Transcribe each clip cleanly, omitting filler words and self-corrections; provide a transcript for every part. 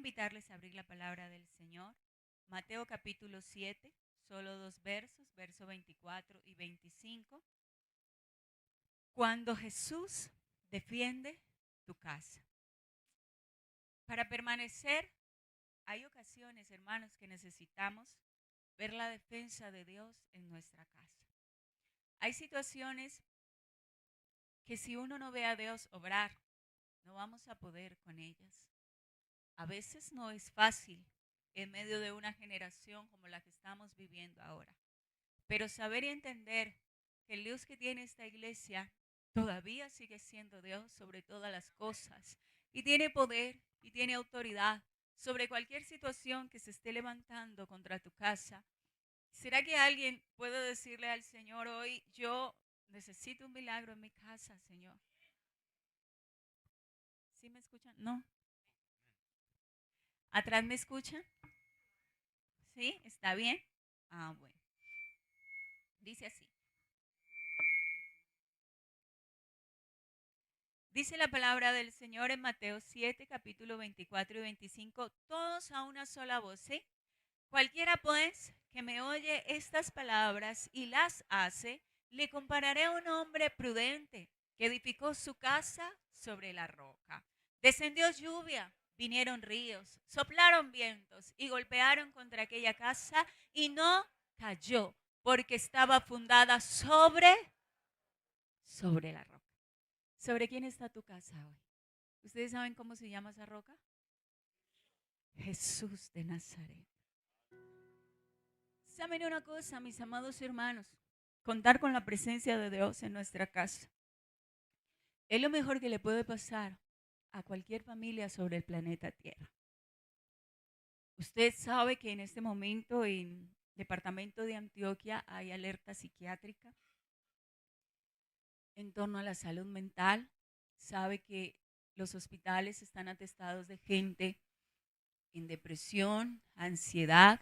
invitarles a abrir la palabra del Señor. Mateo capítulo 7, solo 2 versos, verso 24 y 25. Cuando Jesús defiende tu casa. Para permanecer, hay ocasiones, hermanos, que necesitamos ver la defensa de Dios en nuestra casa. Hay situaciones que si uno no ve a Dios obrar, no vamos a poder con ellas. A veces no es fácil en medio de una generación como la que estamos viviendo ahora. Pero saber y entender que el Dios que tiene esta iglesia todavía sigue siendo Dios sobre todas las cosas. Y tiene poder y tiene autoridad sobre cualquier situación que se esté levantando contra tu casa. ¿Será que alguien puede decirle al Señor hoy, yo necesito un milagro en mi casa, Señor? ¿Sí me escuchan? No. ¿Atrás me escuchan? ¿Sí? ¿Está bien? Ah, bueno. Dice así. Dice la palabra del Señor en Mateo 7, capítulo 24 y 25, todos a una sola voz, ¿sí? Cualquiera pues que me oye estas palabras y las hace, le compararé a un hombre prudente que edificó su casa sobre la roca. Descendió lluvia, vinieron ríos, soplaron vientos y golpearon contra aquella casa y no cayó porque estaba fundada sobre la roca. ¿Sobre quién está tu casa hoy? ¿Ustedes saben cómo se llama esa roca? Jesús de Nazaret. ¿Saben una cosa, mis amados hermanos? Contar con la presencia de Dios en nuestra casa es lo mejor que le puede pasar a cualquier familia sobre el planeta Tierra. Usted sabe que en este momento en el departamento de Antioquia hay alerta psiquiátrica en torno a la salud mental. Sabe que los hospitales están atestados de gente en depresión, ansiedad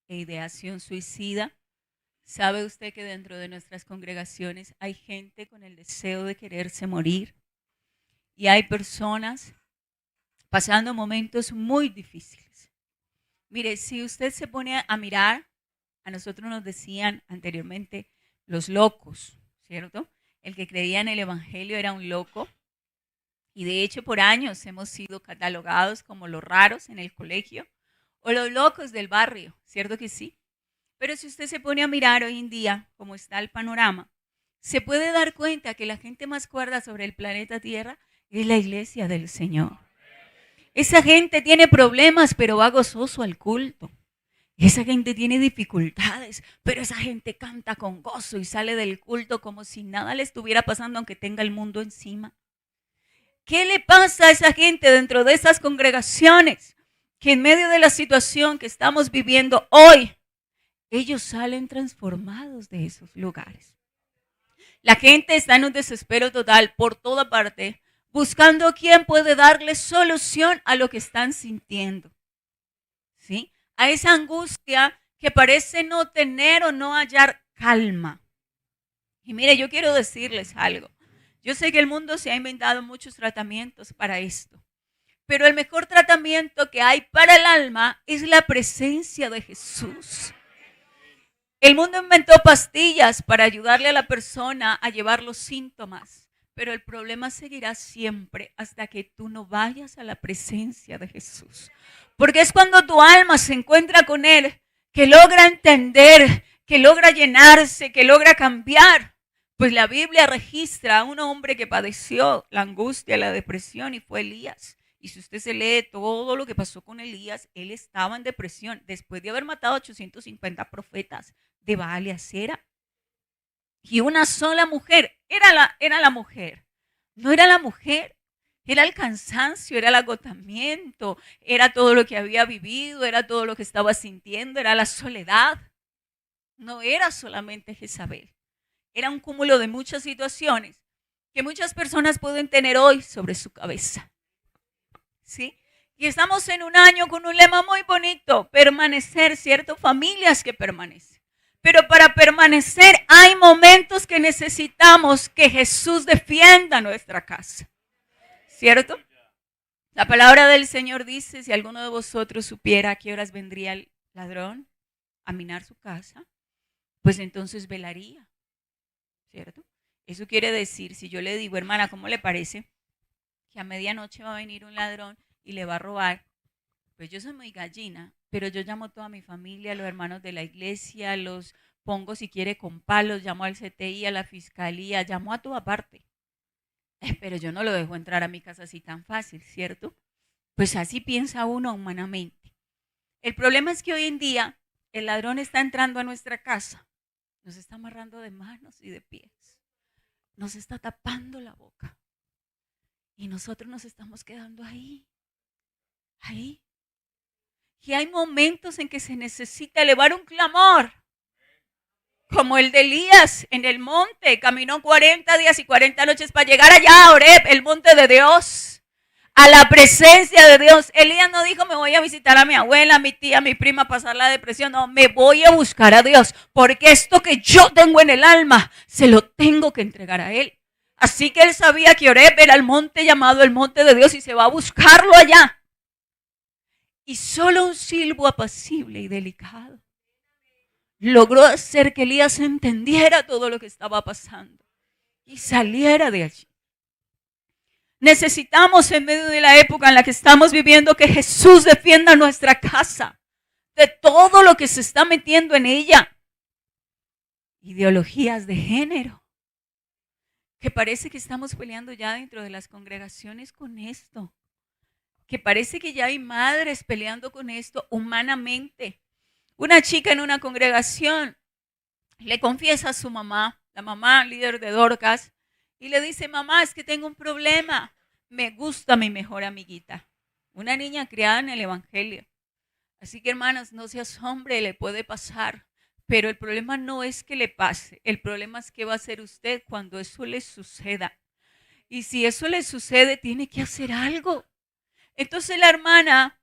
e ideación suicida. ¿Sabe usted que dentro de nuestras congregaciones hay gente con el deseo de quererse morir? Y hay personas pasando momentos muy difíciles. Mire, si usted se pone a mirar, a nosotros nos decían anteriormente los locos, ¿cierto? El que creía en el evangelio era un loco. Y de hecho por años hemos sido catalogados como los raros en el colegio o los locos del barrio, ¿cierto que sí? Pero si usted se pone a mirar hoy en día cómo está el panorama, se puede dar cuenta que la gente más cuerda sobre el planeta Tierra es la iglesia del Señor. Esa gente tiene problemas, pero va gozoso al culto. Esa gente tiene dificultades, pero esa gente canta con gozo y sale del culto como si nada le estuviera pasando, aunque tenga el mundo encima. ¿Qué le pasa a esa gente dentro de esas congregaciones que en medio de la situación que estamos viviendo hoy, ellos salen transformados de esos lugares? La gente está en un desespero total por toda parte, buscando quién puede darle solución a lo que están sintiendo, ¿sí? A esa angustia que parece no tener o no hallar calma. Y mire, yo quiero decirles algo. Yo sé que el mundo se ha inventado muchos tratamientos para esto, pero el mejor tratamiento que hay para el alma es la presencia de Jesús. El mundo inventó pastillas para ayudarle a la persona a llevar los síntomas, pero el problema seguirá siempre hasta que tú no vayas a la presencia de Jesús. Porque es cuando tu alma se encuentra con Él que logra entender, que logra llenarse, que logra cambiar. Pues la Biblia registra a un hombre que padeció la angustia, la depresión y fue Elías. Y si usted se lee todo lo que pasó con Elías, él estaba en depresión después de haber matado a 850 profetas de Baal y Acera. Y una sola mujer, era la mujer, no era la mujer, era el cansancio, era el agotamiento, era todo lo que había vivido, era todo lo que estaba sintiendo, era la soledad. No era solamente Jezabel, era un cúmulo de muchas situaciones que muchas personas pueden tener hoy sobre su cabeza. ¿Sí? Y estamos en un año con un lema muy bonito, permanecer, ¿cierto? Familias que permanecen. Pero para permanecer hay momentos que necesitamos que Jesús defienda nuestra casa, ¿cierto? La palabra del Señor dice, si alguno de vosotros supiera a qué horas vendría el ladrón a minar su casa, pues entonces velaría, ¿cierto? Eso quiere decir, si yo le digo, hermana, ¿cómo le parece que a medianoche va a venir un ladrón y le va a robar? Pues yo soy muy gallina, pero yo llamo a toda mi familia, a los hermanos de la iglesia, los pongo si quiere con palos, llamo al CTI, a la fiscalía, llamo a toda parte. Pero yo no lo dejo entrar a mi casa así tan fácil, ¿cierto? Pues así piensa uno humanamente. El problema es que hoy en día el ladrón está entrando a nuestra casa, nos está amarrando de manos y de pies, nos está tapando la boca y nosotros nos estamos quedando ahí. Y hay momentos en que se necesita elevar un clamor, como el de Elías en el monte. Caminó 40 días y 40 noches para llegar allá a Oreb, el monte de Dios, a la presencia de Dios. Elías no dijo, me voy a visitar a mi abuela, a mi tía, a mi prima, a pasar la depresión. No, me voy a buscar a Dios, porque esto que yo tengo en el alma, se lo tengo que entregar a Él. Así que él sabía que Oreb era el monte llamado el monte de Dios y se va a buscarlo allá. Y solo un silbo apacible y delicado logró hacer que Elías entendiera todo lo que estaba pasando y saliera de allí. Necesitamos, en medio de la época en la que estamos viviendo, que Jesús defienda nuestra casa de todo lo que se está metiendo en ella. Ideologías de género, que parece que estamos peleando ya dentro de las congregaciones con esto. Que parece que ya hay madres peleando con esto humanamente. Una chica en una congregación le confiesa a su mamá, la mamá líder de Dorcas, y le dice, mamá, es que tengo un problema, me gusta mi mejor amiguita. Una niña criada en el evangelio. Así que, hermanas, no se asombre, le puede pasar. Pero el problema no es que le pase, el problema es qué va a hacer usted cuando eso le suceda. Y si eso le sucede, tiene que hacer algo. Entonces la hermana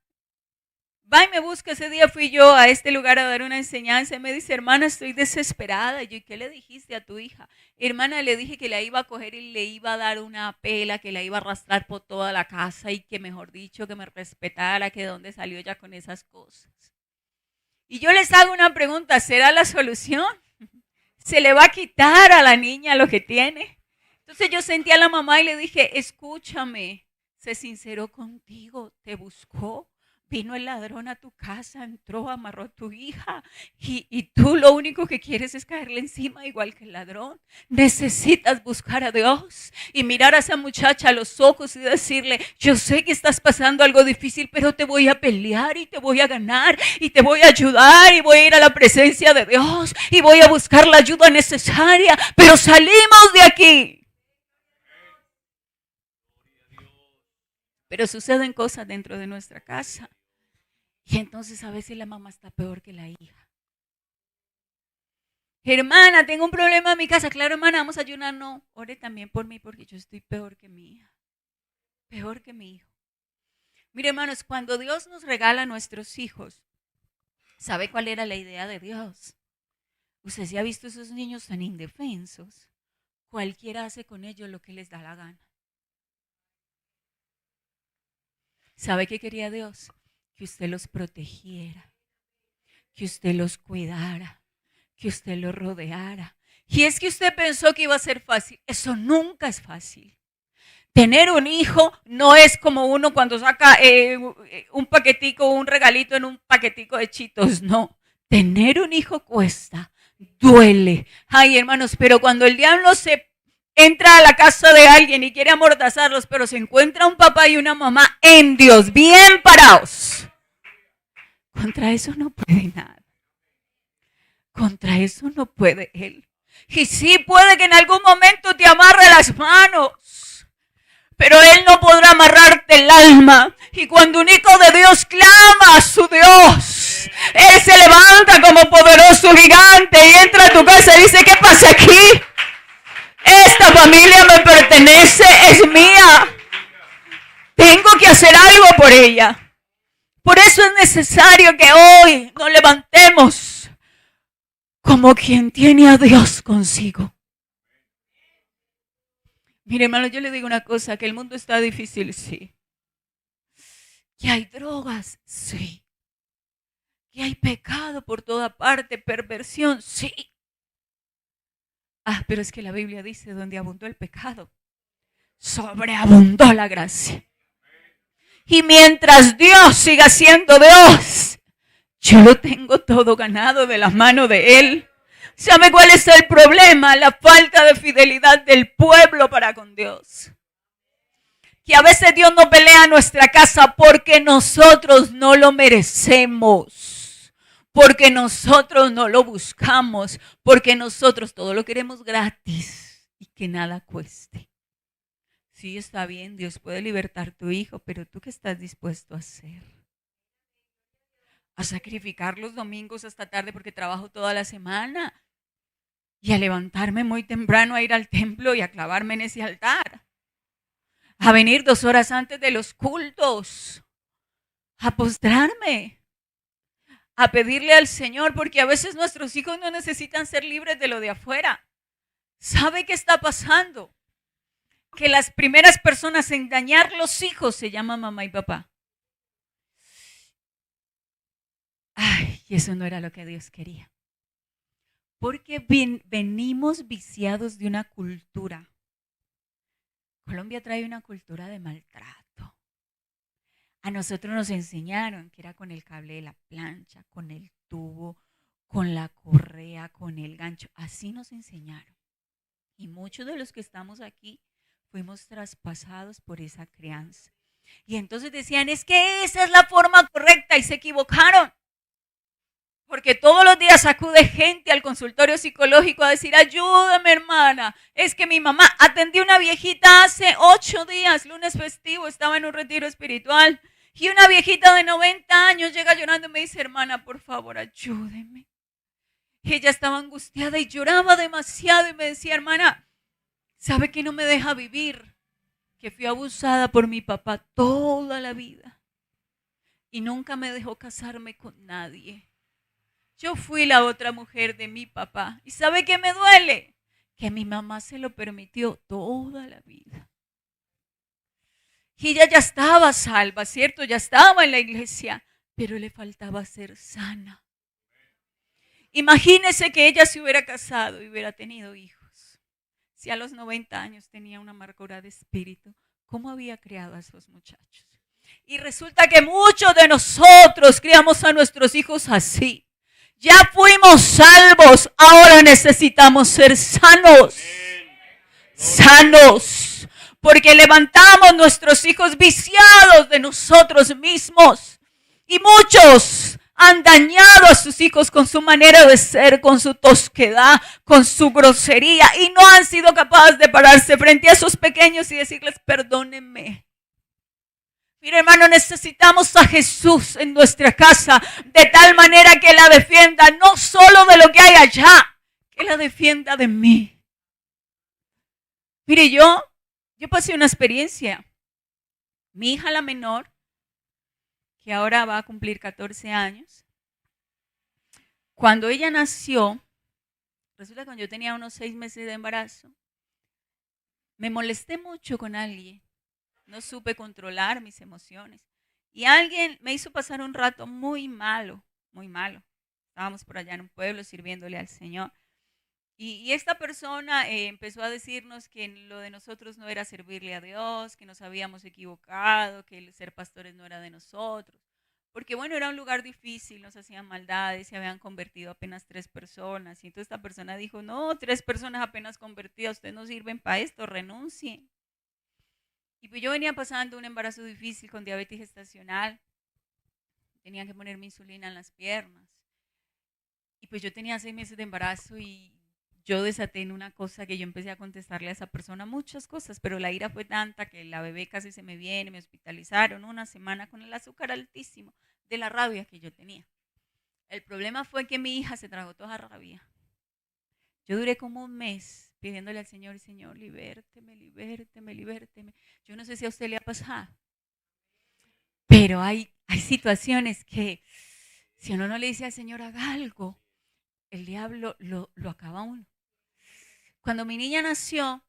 va y me busca. Ese día fui yo a este lugar a dar una enseñanza y me dice, hermana, estoy desesperada. Y yo, ¿y qué le dijiste a tu hija? Hermana, le dije que la iba a coger y le iba a dar una pela, que la iba a arrastrar por toda la casa y que, mejor dicho, que me respetara, que de dónde salió ya con esas cosas. Y yo les hago una pregunta, ¿será la solución? ¿Se le va a quitar a la niña lo que tiene? Entonces yo sentí a la mamá y le dije, escúchame. Se sinceró contigo, te buscó, vino el ladrón a tu casa, entró, amarró a tu hija y tú lo único que quieres es caerle encima igual que el ladrón. Necesitas buscar a Dios y mirar a esa muchacha a los ojos y decirle, yo sé que estás pasando algo difícil, pero te voy a pelear y te voy a ganar y te voy a ayudar y voy a ir a la presencia de Dios y voy a buscar la ayuda necesaria, pero salimos de aquí. Pero suceden cosas dentro de nuestra casa. Y entonces a veces la mamá está peor que la hija. Hermana, tengo un problema en mi casa. Claro, hermana, vamos a ayunar. No, ore también por mí porque yo estoy peor que mi hija. Peor que mi hijo. Mire, hermanos, cuando Dios nos regala a nuestros hijos, ¿sabe cuál era la idea de Dios? Usted sí ha visto esos niños tan indefensos. Cualquiera hace con ellos lo que les da la gana. ¿Sabe qué quería Dios? Que usted los protegiera, que usted los cuidara, que usted los rodeara. Y es que usted pensó que iba a ser fácil. Eso nunca es fácil. Tener un hijo no es como uno cuando saca un paquetico, un regalito en un paquetico de Cheetos. No, tener un hijo cuesta, duele. Ay, hermanos, pero cuando el diablo se entra a la casa de alguien y quiere amordazarlos, pero se encuentra un papá y una mamá en Dios, bien parados. Contra eso no puede nada. Contra eso no puede Él. Y sí puede que en algún momento te amarre las manos, pero Él no podrá amarrarte el alma. Y cuando un hijo de Dios clama a su Dios, Él se levanta como poderoso gigante y entra a tu casa y dice, ¿qué pasa aquí? Esta familia me pertenece, es mía. Tengo que hacer algo por ella. Por eso es necesario que hoy nos levantemos como quien tiene a Dios consigo. Mire, hermano, yo le digo una cosa, que el mundo está difícil, sí. ¿Que hay drogas? Sí. ¿Que hay pecado por toda parte, perversión? Sí. Ah, pero es que la Biblia dice, donde abundó el pecado, sobreabundó la gracia. Y mientras Dios siga siendo Dios, yo lo tengo todo ganado de la mano de Él. ¿Sabe cuál es el problema? La falta de fidelidad del pueblo para con Dios. Que a veces Dios no pelea nuestra casa porque nosotros no lo merecemos, porque nosotros no lo buscamos, porque nosotros todo lo queremos gratis y que nada cueste. Sí, está bien, Dios puede libertar a tu hijo, pero ¿tú qué estás dispuesto a hacer? A sacrificar los domingos hasta tarde porque trabajo toda la semana y a levantarme muy temprano a ir al templo y a clavarme en ese altar. A venir 2 horas antes de los cultos, a postrarme, a pedirle al Señor, porque a veces nuestros hijos no necesitan ser libres de lo de afuera. ¿Sabe qué está pasando? Que las primeras personas en dañar los hijos se llaman mamá y papá. Ay, y eso no era lo que Dios quería. Porque venimos viciados de una cultura. Colombia trae una cultura de maltrato. A nosotros nos enseñaron que era con el cable de la plancha, con el tubo, con la correa, con el gancho. Así nos enseñaron. Y muchos de los que estamos aquí fuimos traspasados por esa crianza. Y entonces decían, es que esa es la forma correcta y se equivocaron. Porque todos los días acude gente al consultorio psicológico a decir, ayúdame hermana, es que mi mamá atendió una viejita hace 8 días, lunes festivo, estaba en un retiro espiritual, y una viejita de 90 años llega llorando y me dice, hermana, por favor, ayúdeme. Y ella estaba angustiada y lloraba demasiado y me decía, hermana, ¿sabe que no me deja vivir? Que fui abusada por mi papá toda la vida y nunca me dejó casarme con nadie. Yo fui la otra mujer de mi papá. ¿Y sabe qué me duele? Que mi mamá se lo permitió toda la vida. Y ella ya estaba salva, ¿cierto? Ya estaba en la iglesia, pero le faltaba ser sana. Imagínese que ella se hubiera casado y hubiera tenido hijos. Si a los 90 años tenía una amargura de espíritu, ¿cómo había criado a esos muchachos? Y resulta que muchos de nosotros criamos a nuestros hijos así. Ya fuimos salvos, ahora necesitamos ser sanos. Sanos. Porque levantamos nuestros hijos viciados de nosotros mismos. Y muchos han dañado a sus hijos con su manera de ser, con su tosquedad, con su grosería. Y no han sido capaces de pararse frente a esos pequeños y decirles, perdónenme. Mira, hermano, necesitamos a Jesús en nuestra casa de tal manera que la defienda no solo de lo que hay allá, que la defienda de mí. Mire, yo pasé una experiencia. Mi hija la menor, que ahora va a cumplir 14 años, cuando ella nació, resulta que cuando yo tenía unos 6 meses de embarazo, me molesté mucho con alguien. No supe controlar mis emociones. Y alguien me hizo pasar un rato muy malo, muy malo. Estábamos por allá en un pueblo sirviéndole al Señor. Y esta persona empezó a decirnos que lo de nosotros no era servirle a Dios, que nos habíamos equivocado, que el ser pastores no era de nosotros. Porque bueno, era un lugar difícil, nos hacían maldades, se habían convertido apenas 3 personas. Y entonces esta persona dijo, no, 3 personas apenas convertidas, ustedes no sirven para esto, renuncien. Y pues yo venía pasando un embarazo difícil con diabetes gestacional. Tenían que ponerme insulina en las piernas. Y pues yo tenía 6 meses de embarazo y yo desaté en una cosa que yo empecé a contestarle a esa persona muchas cosas, pero la ira fue tanta que la bebé casi se me viene, me hospitalizaron 1 semana con el azúcar altísimo de la rabia que yo tenía. El problema fue que mi hija se tragó toda la rabia. Yo duré como un mes pidiéndole al Señor, Señor, libérteme, libérteme, libérteme. Yo no sé si a usted le ha pasado, pero hay situaciones que si uno no le dice al Señor haga algo, el diablo lo acaba a uno. Cuando mi niña nació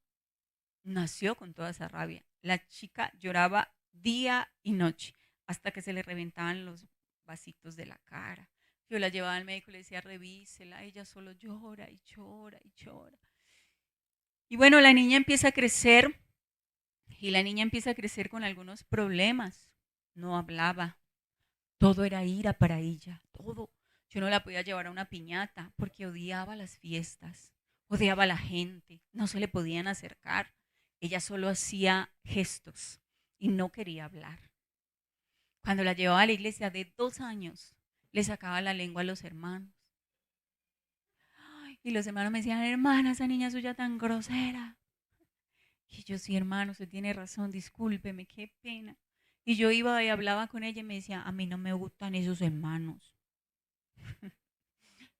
con toda esa rabia. La chica lloraba día y noche. hasta que se le reventaban los vasitos de la cara. Yo la llevaba al médico y le decía, revísela, ella solo llora y llora y llora. Y bueno, la niña empieza a crecer y la niña empieza a crecer con algunos problemas. No hablaba, todo era ira para ella, todo. Yo no la podía llevar a una piñata porque odiaba las fiestas, odiaba a la gente, no se le podían acercar. Ella solo hacía gestos y no quería hablar. Cuando la llevaba a la iglesia de 2 años, le sacaba la lengua a los hermanos. Y los hermanos me decían, hermana, esa niña suya tan grosera. Y yo, sí, hermano, usted tiene razón, discúlpeme, qué pena. Y yo iba y hablaba con ella y me decía, a mí no me gustan esos hermanos.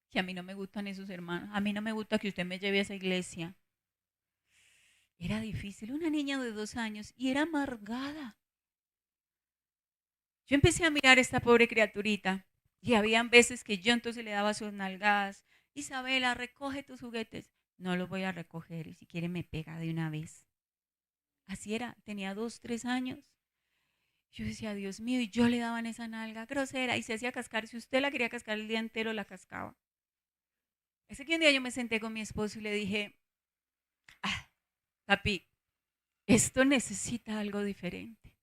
Que a mí no me gustan esos hermanos. A mí no me gusta que usted me lleve a esa iglesia. Era difícil, una niña de 2 años y era amargada. Yo empecé a mirar a esta pobre criaturita y habían veces que yo entonces le daba sus nalgadas. Isabela, recoge tus juguetes. No los voy a recoger y si quiere me pega de una vez. Así era, tenía 2, 3 años. Yo decía, Dios mío, y yo le daban esa nalga grosera y se hacía cascar. Si usted la quería cascar el día entero, la cascaba. Ese que un día yo me senté con mi esposo y le dije, papi, esto necesita algo diferente.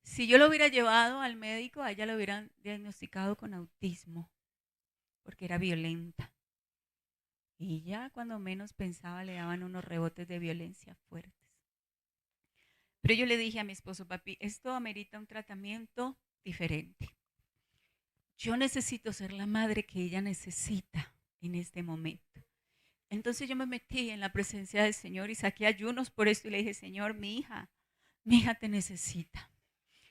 Si yo lo hubiera llevado al médico, a ella lo hubieran diagnosticado con autismo, porque era violenta. Y ya cuando menos pensaba le daban unos rebotes de violencia fuertes. Pero yo le dije a mi esposo, papi, esto amerita un tratamiento diferente. Yo necesito ser la madre que ella necesita en este momento. Entonces yo me metí en la presencia del Señor y saqué ayunos por esto y le dije, Señor, mi hija te necesita.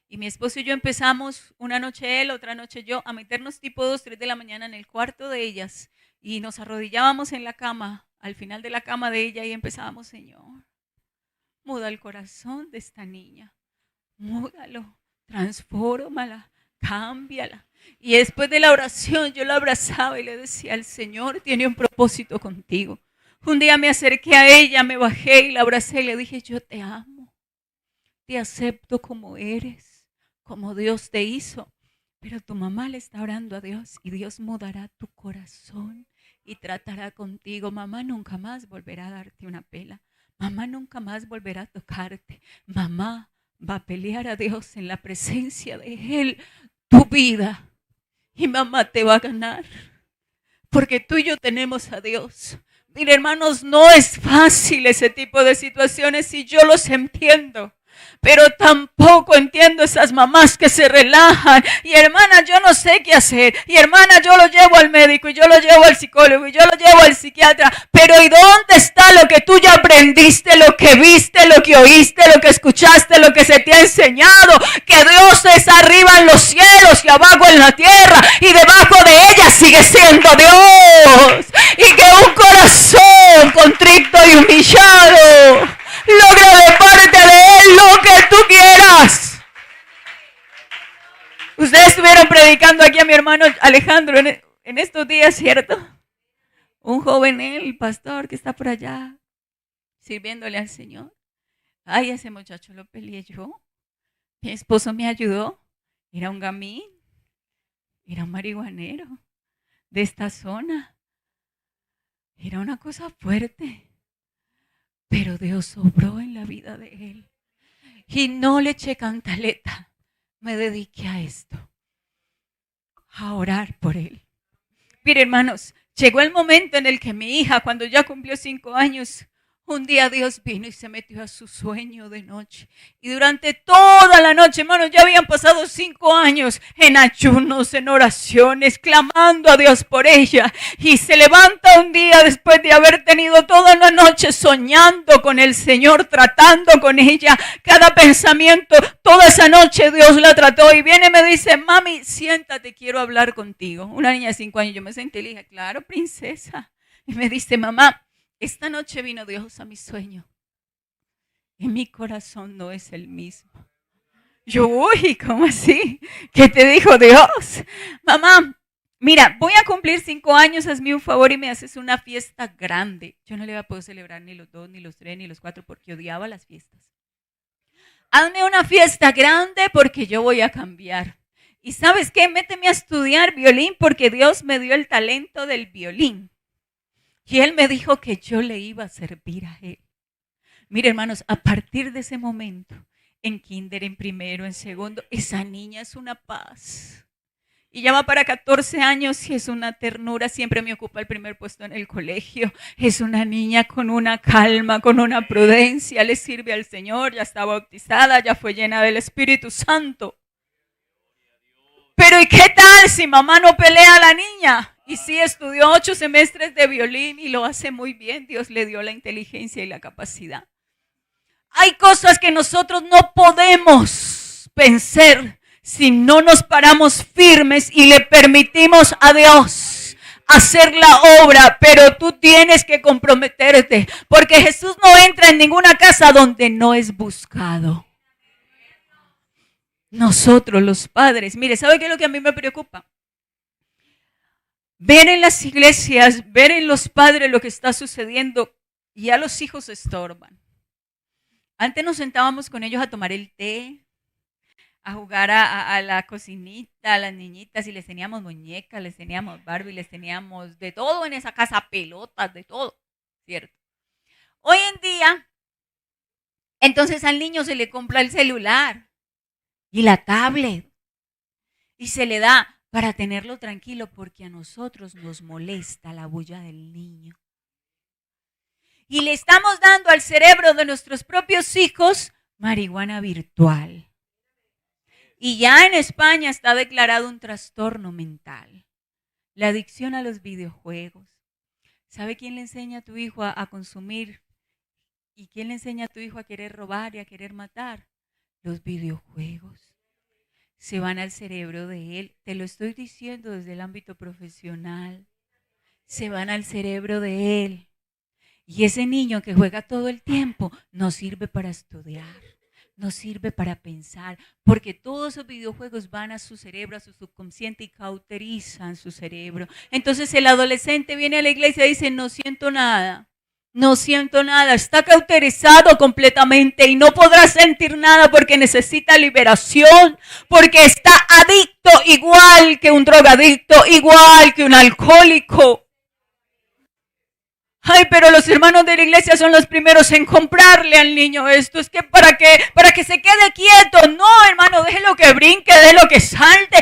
Y mi esposo y yo empezamos, una noche él, otra noche yo, a meternos tipo 2, 3 de la mañana en el cuarto de ellas y nos arrodillábamos en la cama, al final de la cama de ella y empezábamos, Señor, muda el corazón de esta niña, múdalo, transfórmala, cámbiala. Y después de la oración yo la abrazaba y le decía, el Señor tiene un propósito contigo. Un día me acerqué a ella, me bajé y la abracé y le dije, yo te amo, te acepto como eres, como Dios te hizo. Pero tu mamá le está orando a Dios y Dios mudará tu corazón y tratará contigo. Mamá nunca más volverá a darte una pela. Mamá nunca más volverá a tocarte. Mamá va a pelear a Dios en la presencia de Él tu vida. Y mamá te va a ganar. Porque tú y yo tenemos a Dios. Mire, hermanos, no es fácil ese tipo de situaciones y yo los entiendo. Pero tampoco entiendo esas mamás que se relajan. Y hermana, yo no sé qué hacer. Y hermana, yo lo llevo al médico y yo lo llevo al psicólogo y yo lo llevo al psiquiatra. Pero ¿y dónde está lo que tú ya aprendiste, lo que viste, lo que oíste, lo que escuchaste, lo que se te ha enseñado? Que Dios es arriba en los cielos y abajo en la tierra. Y debajo de ella sigue siendo Dios. Y que un corazón contrito y humillado logra de parte de Él lo que tú quieras. Ustedes estuvieron predicando aquí a mi hermano Alejandro en estos días, ¿cierto? Un joven, el pastor que está por allá sirviéndole al Señor. Ay, ese muchacho lo peleé yo. Mi esposo me ayudó. Era un gamín. Era un marihuanero de esta zona. Era una cosa fuerte. Pero Dios obró en la vida de él. Y no le eché cantaleta. Me dediqué a esto. A orar por él. Mire, hermanos, llegó el momento en el que mi hija, cuando ya cumplió 5 años, un día Dios vino y se metió a su sueño de noche. Y durante toda la noche, hermanos, ya habían pasado 5 años en ayunos, en oraciones, clamando a Dios por ella. Y se levanta un día después de haber tenido toda la noche soñando con el Señor, tratando con ella. Cada pensamiento, toda esa noche Dios la trató. Y viene y me dice, mami, siéntate, quiero hablar contigo. Una niña de 5 años, yo me senté y le dije, claro, princesa. Y me dice, mamá, esta noche vino Dios a mi sueño y mi corazón no es el mismo. Yo, uy, ¿cómo así? ¿Qué te dijo Dios? Mamá, mira, voy a cumplir 5 años, hazme un favor y me haces una fiesta grande. Yo no le iba a poder celebrar ni los 2, ni los 3, ni los 4 porque odiaba las fiestas. hazme una fiesta grande porque yo voy a cambiar. Y ¿sabes qué? Méteme a estudiar violín porque Dios me dio el talento del violín. Y Él me dijo que yo le iba a servir a Él. Mire, hermanos, a partir de ese momento, en kinder, en primero, en segundo, esa niña es una paz. Y ya va para 14 años y es una ternura, siempre me ocupa el primer puesto en el colegio. Es una niña con una calma, con una prudencia, le sirve al Señor, ya está bautizada, ya fue llena del Espíritu Santo. Pero ¿y qué tal si mamá no pelea a la niña? Y sí, estudió 8 semestres de violín y lo hace muy bien. Dios le dio la inteligencia y la capacidad. Hay cosas que nosotros no podemos vencer si no nos paramos firmes y le permitimos a Dios hacer la obra, pero tú tienes que comprometerte, porque Jesús no entra en ninguna casa donde no es buscado. Nosotros los padres, mire, ¿sabe qué es lo que a mí me preocupa? Ver en las iglesias, ver en los padres lo que está sucediendo y a los hijos estorban. Antes nos sentábamos con ellos a tomar el té, a jugar a la cocinita, a las niñitas, y les teníamos muñecas, les teníamos Barbie, les teníamos de todo en esa casa, pelotas, de todo, ¿cierto? Hoy en día, entonces al niño se le compra el celular y la tablet y se le da para tenerlo tranquilo, porque a nosotros nos molesta la bulla del niño. Y le estamos dando al cerebro de nuestros propios hijos marihuana virtual. Y ya en España está declarado un trastorno mental. La adicción a los videojuegos. ¿Sabe quién le enseña a tu hijo a consumir? ¿Y quién le enseña a tu hijo a querer robar y a querer matar? Los videojuegos. Se van al cerebro de él. Te lo estoy diciendo desde el ámbito profesional. Se van al cerebro de él. Y ese niño que juega todo el tiempo no sirve para estudiar. No sirve para pensar, porque todos esos videojuegos van a su cerebro, a su subconsciente y cauterizan su cerebro. Entonces el adolescente viene a la iglesia y dice, no siento nada, está cauterizado completamente y no podrá sentir nada porque necesita liberación, porque está adicto igual que un drogadicto, igual que un alcohólico. Ay, pero los hermanos de la iglesia son los primeros en comprarle al niño esto. Es que para que se quede quieto. No, hermano, déjelo que brinque, déjelo que salte,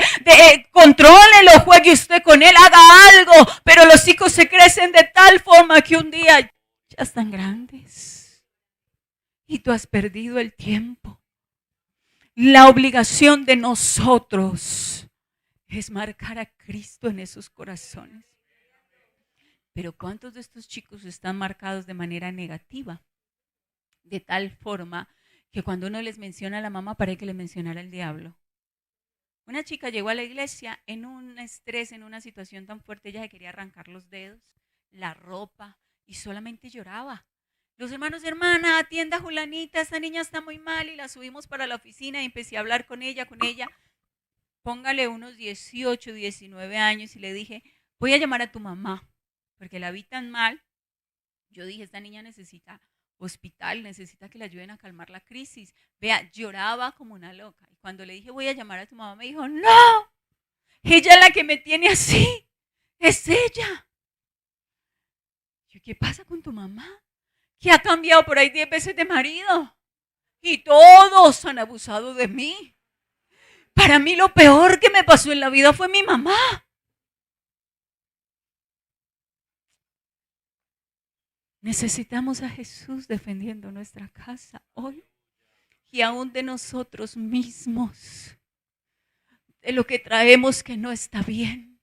contrólelo, juegue usted con él, haga algo. Pero los hijos se crecen de tal forma que un día ya están grandes. Y tú has perdido el tiempo. La obligación de nosotros es marcar a Cristo en esos corazones. Pero ¿cuántos de estos chicos están marcados de manera negativa? De tal forma que cuando uno les menciona a la mamá, parece que le mencionara el diablo. Una chica llegó a la iglesia en un estrés, en una situación tan fuerte, ella se quería arrancar los dedos, la ropa, y solamente lloraba. Los hermanos, hermana, atienda a Julanita, esta niña está muy mal, y la subimos para la oficina y empecé a hablar con ella. Póngale unos 18, 19 años, y le dije, voy a llamar a tu mamá. Porque la vi tan mal, yo dije, esta niña necesita hospital, necesita que la ayuden a calmar la crisis. Vea, lloraba como una loca. Y cuando le dije, voy a llamar a tu mamá, me dijo, no, ella es la que me tiene así, es ella. Yo, ¿qué pasa con tu mamá? Que ha cambiado por ahí 10 veces de marido. Y todos han abusado de mí. Para mí lo peor que me pasó en la vida fue mi mamá. Necesitamos a Jesús defendiendo nuestra casa hoy y aún de nosotros mismos, de lo que traemos que no está bien,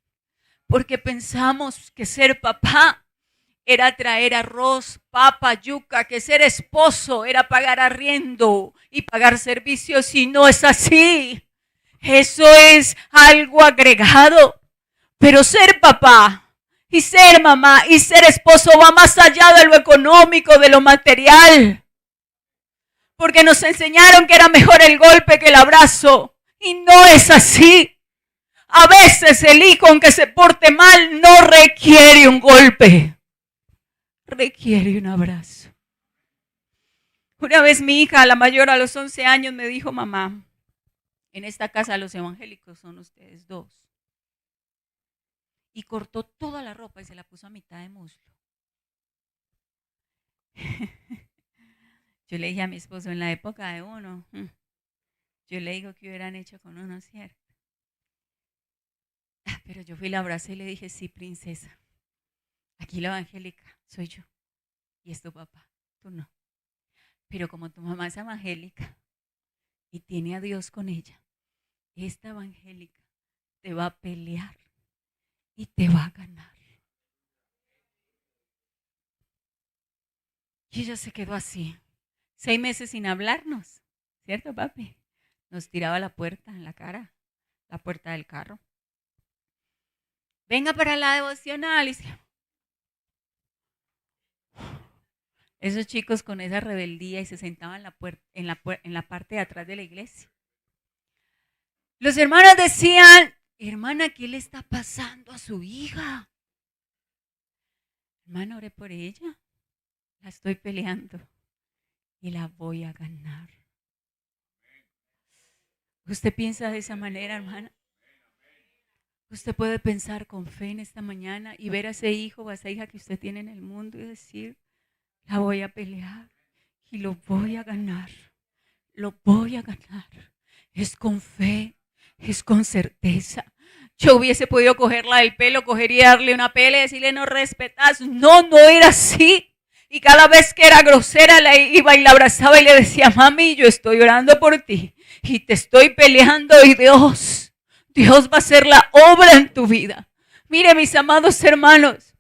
porque pensamos que ser papá era traer arroz, papa, yuca, que ser esposo era pagar arriendo y pagar servicios, y no es así. Eso es algo agregado, pero ser papá y ser mamá y ser esposo va más allá de lo económico, de lo material. Porque nos enseñaron que era mejor el golpe que el abrazo. Y no es así. A veces el hijo, aunque se porte mal, no requiere un golpe. Requiere un abrazo. Una vez mi hija, la mayor, a los 11 años, me dijo: mamá, en esta casa los evangélicos son ustedes dos. Y cortó toda la ropa y se la puso a mitad de muslo. Yo le dije a mi esposo, en la época de uno, yo le digo que hubieran hecho con uno, ¿cierto? Pero yo fui, la abracé y le dije: sí, princesa, aquí la evangélica soy yo y es tu papá, tú no. Pero como tu mamá es evangélica y tiene a Dios con ella, esta evangélica te va a pelear y te va a ganar. Y ella se quedó así, 6 meses sin hablarnos, ¿cierto, papi? Nos tiraba la puerta en la cara, la puerta del carro. Venga para la devocional. Y esos chicos con esa rebeldía y se sentaban en la parte de atrás de la iglesia. Los hermanos decían: hermana, ¿qué le está pasando a su hija? Hermana, oré por ella. La estoy peleando y la voy a ganar. ¿Usted piensa de esa manera, hermana? Usted puede pensar con fe en esta mañana y ver a ese hijo o a esa hija que usted tiene en el mundo y decir: la voy a pelear y lo voy a ganar. Lo voy a ganar. Es con fe, es con certeza. Yo hubiese podido cogerla del pelo, cogería y darle una pela y decirle: no respetas. No, no era así. Y cada vez que era grosera, la iba y la abrazaba y le decía: mami, yo estoy orando por ti y te estoy peleando, y Dios va a hacer la obra en tu vida. Mire, mis amados hermanos,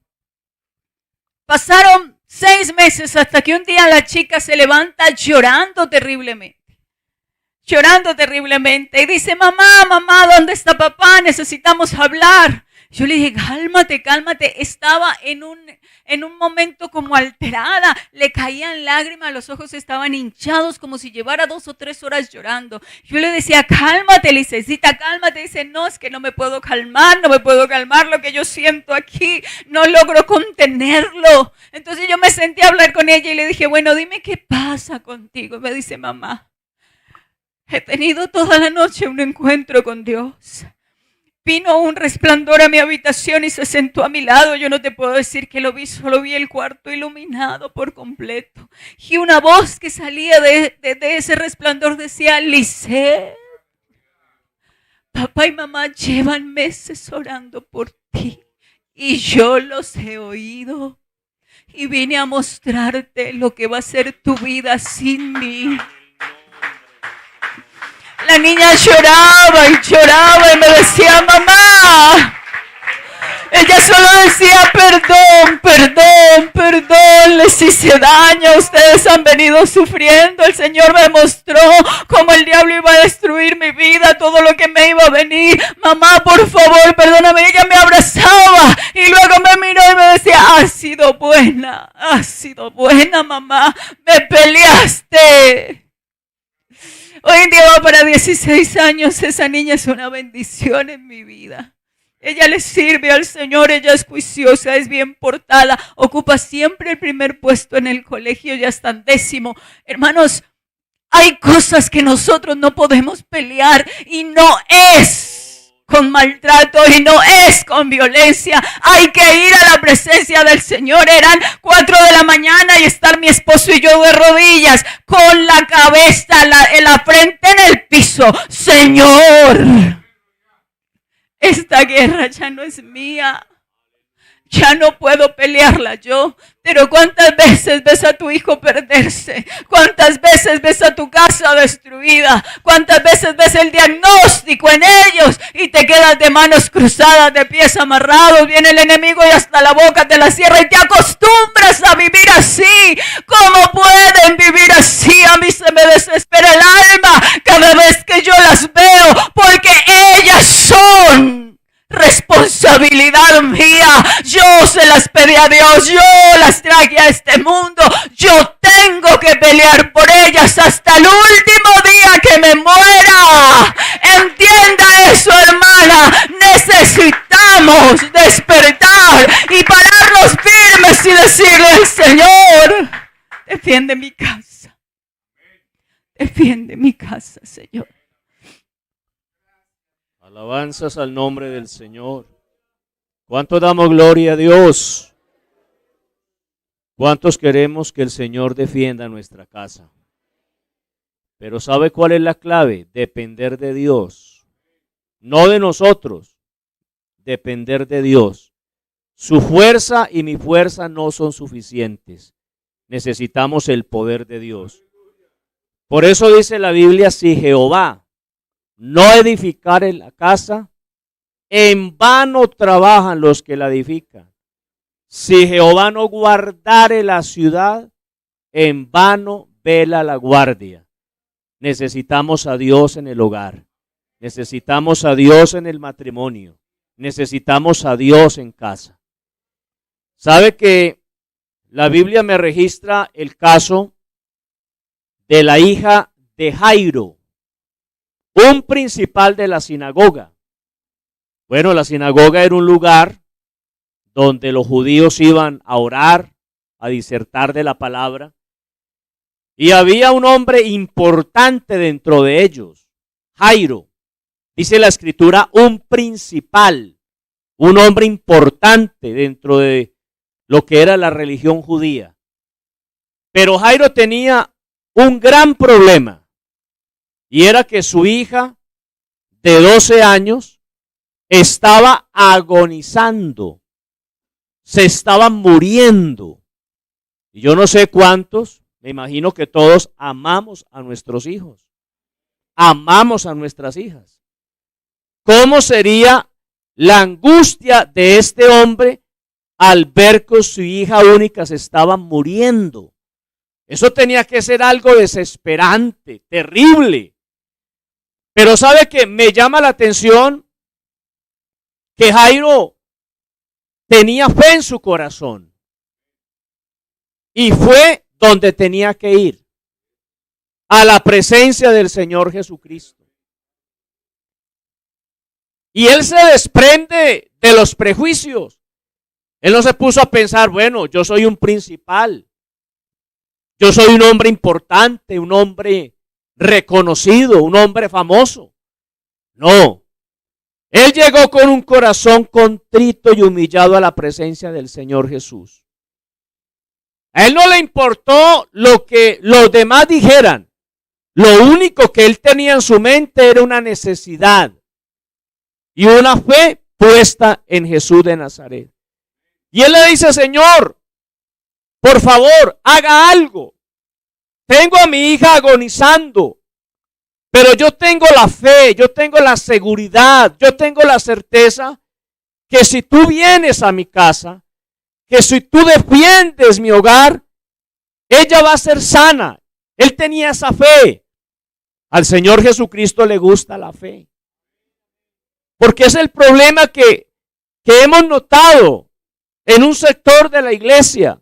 pasaron 6 meses hasta que un día la chica se levanta llorando terriblemente. Y dice: mamá, ¿dónde está papá? Necesitamos hablar. Yo le dije: cálmate. Estaba en un momento como alterada, le caían lágrimas, los ojos estaban hinchados como si llevara 2 o 3 horas llorando. Yo le decía: cálmate, Licecita, cálmate. Dice: no, es que no me puedo calmar lo que yo siento aquí, no logro contenerlo. Entonces yo me senté a hablar con ella y le dije: bueno, dime qué pasa contigo. Me dice: mamá, he tenido toda la noche un encuentro con Dios. Vino un resplandor a mi habitación y se sentó a mi lado. Yo no te puedo decir que lo vi, solo vi el cuarto iluminado por completo. Y una voz que salía de ese resplandor decía: Lisette, papá y mamá llevan meses orando por ti y yo los he oído. Y vine a mostrarte lo que va a ser tu vida sin mí. La niña lloraba y me decía: mamá. Ella solo decía: perdón, les hice daño, ustedes han venido sufriendo. El Señor me mostró cómo el diablo iba a destruir mi vida, todo lo que me iba a venir. Mamá, por favor, perdóname. Ella me abrazaba y luego me miró y me decía: has sido buena, mamá, me peleaste. Hoy en día va para 16 años, esa niña es una bendición en mi vida. Ella le sirve al Señor, ella es juiciosa, es bien portada, ocupa siempre el primer puesto en el colegio, ya está en 10º. Hermanos, hay cosas que nosotros no podemos pelear y no es con maltrato y no es con violencia. Hay que ir a la presencia del Señor. Eran 4 de la mañana y estar mi esposo y yo de rodillas con la cabeza, la frente en el piso. Señor, esta guerra ya no es mía. Ya no puedo pelearla yo. Pero ¿cuántas veces ves a tu hijo perderse? ¿Cuántas veces ves a tu casa destruida? ¿Cuántas veces ves el diagnóstico en ellos y te quedas de manos cruzadas, de pies amarrados? Viene el enemigo y hasta la boca te la cierra y te acostumbras a vivir así. ¿Cómo pueden vivir así? A mí se me desespera el alma cada vez que yo las veo, porque ellas son responsabilidad mía. Yo se las pedí a Dios, yo las traje a este mundo, yo tengo que pelear por ellas hasta el último día que me muera. Entienda eso, hermana. Necesitamos despertar y pararnos firmes y decirle al Señor: defiende mi casa, Defiende mi casa, Señor. Alabanzas al nombre del Señor. ¿Cuánto damos gloria a Dios? ¿Cuántos queremos que el Señor defienda nuestra casa? Pero ¿sabe cuál es la clave? Depender de Dios. No de nosotros. Depender de Dios. Su fuerza y mi fuerza no son suficientes. Necesitamos el poder de Dios. Por eso dice la Biblia, si Jehová no edificare la casa, en vano trabajan los que la edifican. Si Jehová no guardare la ciudad, en vano vela la guardia. Necesitamos a Dios en el hogar. Necesitamos a Dios en el matrimonio. Necesitamos a Dios en casa. ¿Sabe que la Biblia me registra el caso de la hija de Jairo, un principal de la sinagoga? Bueno, la sinagoga era un lugar donde los judíos iban a orar, a disertar de la palabra. Y había un hombre importante dentro de ellos, Jairo. Dice la escritura, un principal, un hombre importante dentro de lo que era la religión judía. Pero Jairo tenía un gran problema, y era que su hija de 12 años estaba agonizando, se estaba muriendo. Y yo no sé cuántos, me imagino que todos amamos a nuestros hijos, amamos a nuestras hijas. ¿Cómo sería la angustia de este hombre al ver que su hija única se estaba muriendo? Eso tenía que ser algo desesperante, terrible. Pero ¿sabe qué? Me llama la atención que Jairo tenía fe en su corazón y fue donde tenía que ir, a la presencia del Señor Jesucristo. Y él se desprende de los prejuicios. Él no se puso a pensar, bueno, yo soy un principal, yo soy un hombre importante, un hombre reconocido, un hombre famoso. No. Él llegó con un corazón contrito y humillado a la presencia del Señor Jesús. A él no le importó lo que los demás dijeran. Lo único que él tenía en su mente era una necesidad y una fe puesta en Jesús de Nazaret. Y él le dice, Señor, por favor, haga algo. Tengo a mi hija agonizando, pero yo tengo la fe, yo tengo la seguridad, yo tengo la certeza que si tú vienes a mi casa, que si tú defiendes mi hogar, ella va a ser sana. Él tenía esa fe. Al Señor Jesucristo le gusta la fe. Porque es el problema que hemos notado en un sector de la iglesia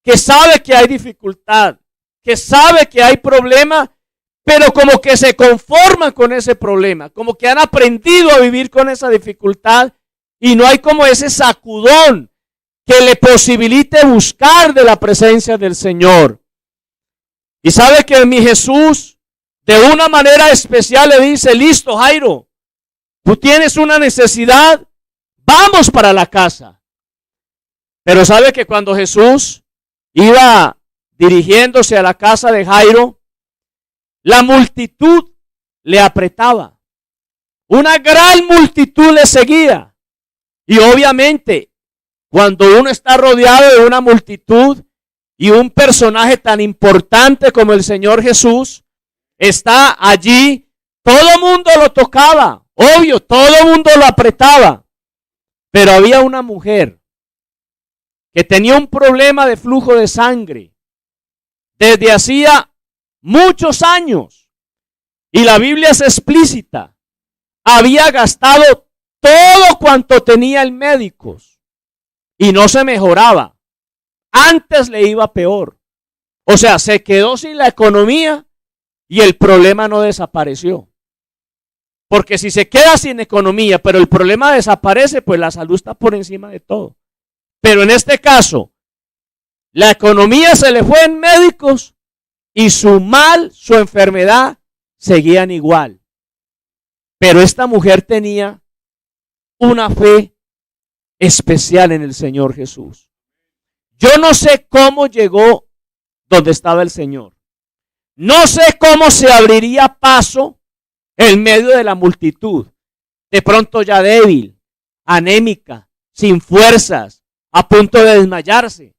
que sabe que hay dificultad, que sabe que hay problema, pero como que se conforman con ese problema, como que han aprendido a vivir con esa dificultad y no hay como ese sacudón que le posibilite buscar de la presencia del Señor. Y sabe que mi Jesús de una manera especial le dice, listo Jairo, tú tienes una necesidad, vamos para la casa. Pero sabe que cuando Jesús iba dirigiéndose a la casa de Jairo, la multitud le apretaba. Una gran multitud le seguía. Y obviamente, cuando uno está rodeado de una multitud y un personaje tan importante como el Señor Jesús está allí, todo el mundo lo tocaba. Obvio, todo el mundo lo apretaba. Pero había una mujer que tenía un problema de flujo de sangre desde hacía muchos años. Y la Biblia es explícita. Había gastado todo cuanto tenía en médicos y no se mejoraba. Antes le iba peor. O sea, se quedó sin la economía y el problema no desapareció. Porque si se queda sin economía, pero el problema desaparece, pues la salud está por encima de todo. Pero en este caso, la economía se le fue en médicos y su mal, su enfermedad, seguían igual. Pero esta mujer tenía una fe especial en el Señor Jesús. Yo no sé cómo llegó donde estaba el Señor. No sé cómo se abriría paso en medio de la multitud. De pronto ya débil, anémica, sin fuerzas, a punto de desmayarse.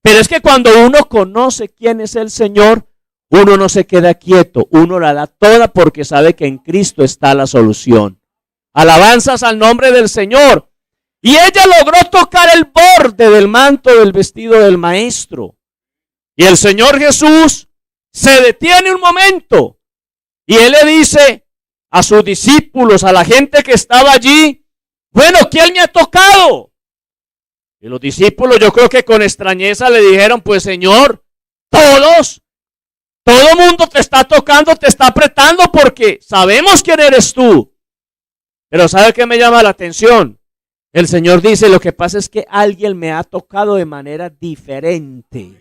Pero es que cuando uno conoce quién es el Señor, uno no se queda quieto, uno la da toda porque sabe que en Cristo está la solución. Alabanzas al nombre del Señor. Y ella logró tocar el borde del manto del vestido del maestro. Y el Señor Jesús se detiene un momento y Él le dice a sus discípulos, a la gente que estaba allí, bueno, ¿quién me ha tocado? Y los discípulos, yo creo que con extrañeza le dijeron, pues Señor, todos, todo el mundo te está tocando, te está apretando porque sabemos quién eres tú. Pero ¿sabe qué me llama la atención? El Señor dice, lo que pasa es que alguien me ha tocado de manera diferente.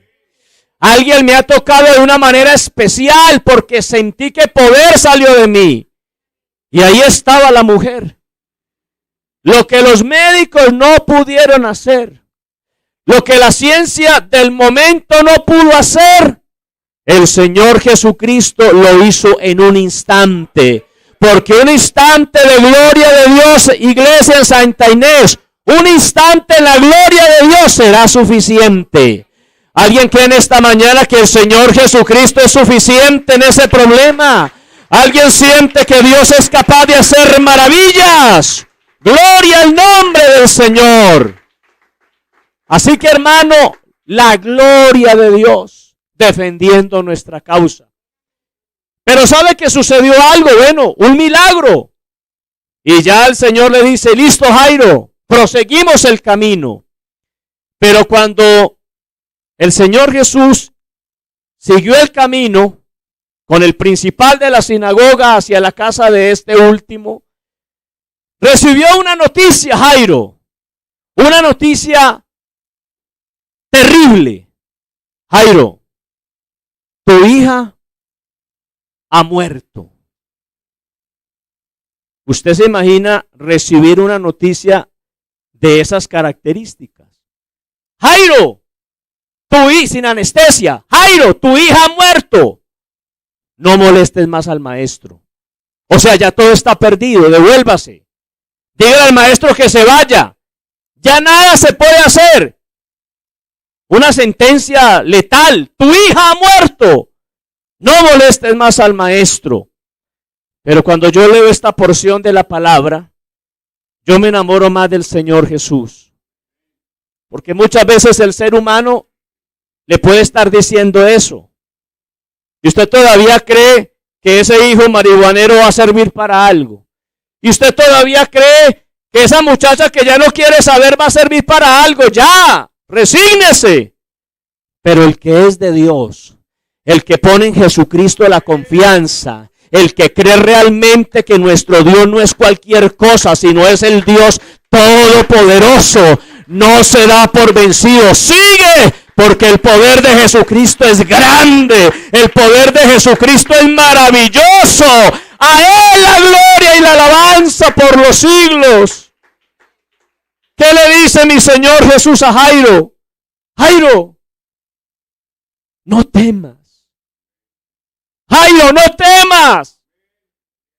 Alguien me ha tocado de una manera especial porque sentí que poder salió de mí. Y ahí estaba la mujer. Lo que los médicos no pudieron hacer, lo que la ciencia del momento no pudo hacer, el Señor Jesucristo lo hizo en un instante. Porque un instante de gloria de Dios, iglesia en Santa Inés, un instante en la gloria de Dios será suficiente. ¿Alguien cree en esta mañana que el Señor Jesucristo es suficiente en ese problema? ¿Alguien siente que Dios es capaz de hacer maravillas? Gloria al nombre del Señor. Así que, hermano, la gloria de Dios defendiendo nuestra causa. Pero ¿sabe que sucedió algo? Bueno, un milagro. Y ya el Señor le dice, listo Jairo, proseguimos el camino. Pero cuando el Señor Jesús siguió el camino con el principal de la sinagoga hacia la casa de este último, recibió una noticia, Jairo, una noticia terrible. Jairo, tu hija ha muerto. ¿Usted se imagina recibir una noticia de esas características? Jairo, tu hija sin anestesia. Jairo, tu hija ha muerto. No molestes más al maestro. O sea, ya todo está perdido, devuélvase. Dígale al maestro que se vaya. Ya nada se puede hacer. Una sentencia letal. Tu hija ha muerto. No molestes más al maestro. Pero cuando yo leo esta porción de la palabra, yo me enamoro más del Señor Jesús. Porque muchas veces el ser humano le puede estar diciendo eso. Y usted todavía cree que ese hijo marihuanero va a servir para algo. Y usted todavía cree que esa muchacha que ya no quiere saber va a servir para algo. Ya, resígnese. Pero el que es de Dios, el que pone en Jesucristo la confianza, el que cree realmente que nuestro Dios no es cualquier cosa, sino es el Dios todopoderoso, no se da por vencido. Sigue, porque el poder de Jesucristo es grande, el poder de Jesucristo es maravilloso. A Él la gloria y la alabanza por los siglos. ¿Qué le dice mi Señor Jesús a Jairo? Jairo, no temas. Jairo, no temas.